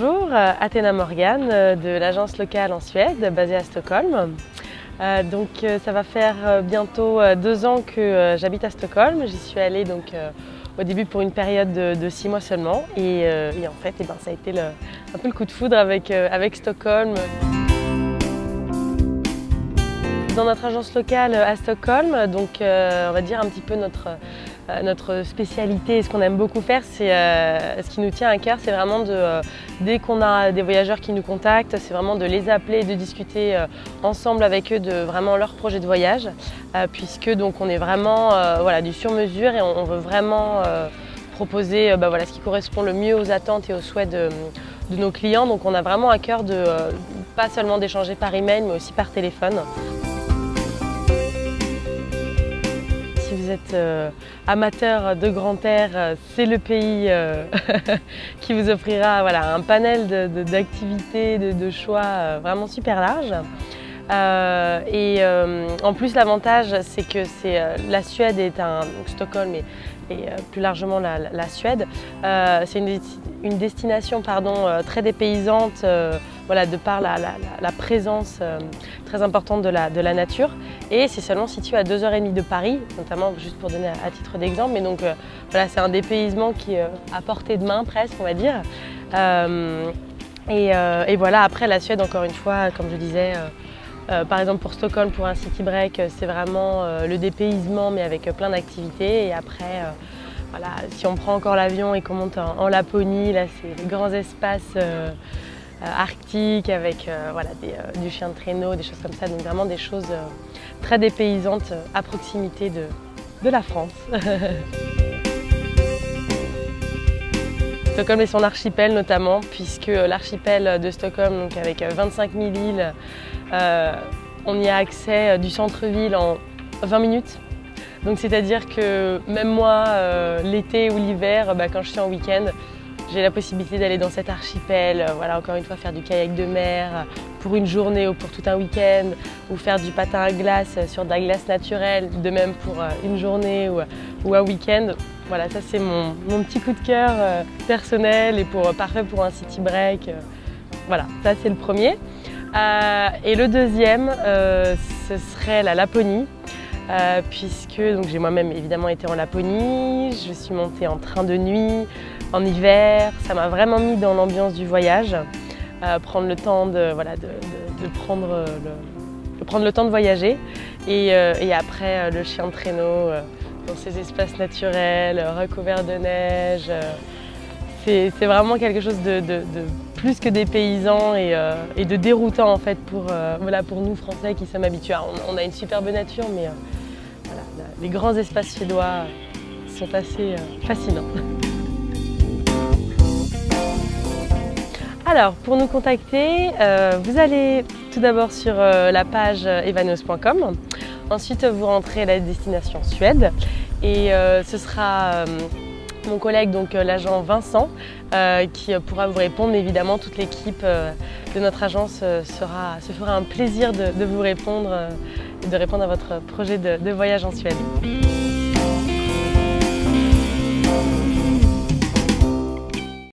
Bonjour, Athéna Morgan de l'agence locale en Suède, basée à Stockholm. Ça va faire bientôt 2 ans que j'habite à Stockholm. J'y suis allée au début pour une période de 6 mois seulement et en fait ça a été un peu le coup de foudre avec Stockholm. Dans notre agence locale à Stockholm, on va dire un petit peu notre spécialité et ce qu'on aime beaucoup faire, c'est ce qui nous tient à cœur, c'est vraiment dès qu'on a des voyageurs qui nous contactent, c'est vraiment de les appeler et de discuter ensemble avec eux de vraiment leur projet de voyage, puisque on est vraiment du sur-mesure et on veut vraiment proposer ce qui correspond le mieux aux attentes et aux souhaits de nos clients. Donc on a vraiment à cœur de pas seulement d'échanger par email mais aussi par téléphone. Si vous êtes amateur de grand air, c'est le pays qui vous offrira un panel d'activités, de choix vraiment super large. En plus, l'avantage, c'est que la Suède est Stockholm et plus largement la Suède, c'est une destination très dépaysante, de par la présence très importante de la nature. Et c'est seulement situé à 2h30 de Paris, notamment juste pour donner à titre d'exemple. Mais c'est un dépaysement qui est à portée de main presque, on va dire. Après la Suède, encore une fois, comme je disais, par exemple pour Stockholm, pour un city break, c'est vraiment le dépaysement mais avec plein d'activités. Et après, si on prend encore l'avion et qu'on monte en Laponie, là c'est les grands espaces arctiques avec du chien de traîneau, des choses comme ça. Donc vraiment des choses très dépaysantes à proximité de la France. Stockholm et son archipel notamment, puisque l'archipel de Stockholm, avec 25 000 îles, on y a accès du centre-ville en 20 minutes. Donc c'est-à-dire que même moi, l'été ou l'hiver, quand je suis en week-end, j'ai la possibilité d'aller dans cet archipel, encore une fois faire du kayak de mer pour une journée ou pour tout un week-end, ou faire du patin à glace sur de la glace naturelle, de même pour une journée ou un week-end. Voilà, ça c'est mon petit coup de cœur personnel et parfait pour un city break. Voilà, ça c'est le premier. Et le deuxième, ce serait la Laponie. Puisque j'ai moi-même évidemment été en Laponie, je suis montée en train de nuit, en hiver, ça m'a vraiment mis dans l'ambiance du voyage, prendre le temps de prendre le temps de voyager et après le chien de traîneau dans ces espaces naturels, recouverts de neige, c'est vraiment quelque chose de plus que dépaysant et de déroutant en fait pour nous Français qui sommes habitués. On a une superbe nature mais les grands espaces suédois sont assez fascinants. Alors, pour nous contacter, vous allez tout d'abord sur la page evaneos.com. Ensuite, vous rentrez la destination Suède et ce sera mon collègue, l'agent Vincent, qui pourra vous répondre. Évidemment, toute l'équipe de notre agence se fera un plaisir de vous répondre et de répondre à votre projet de voyage en Suède.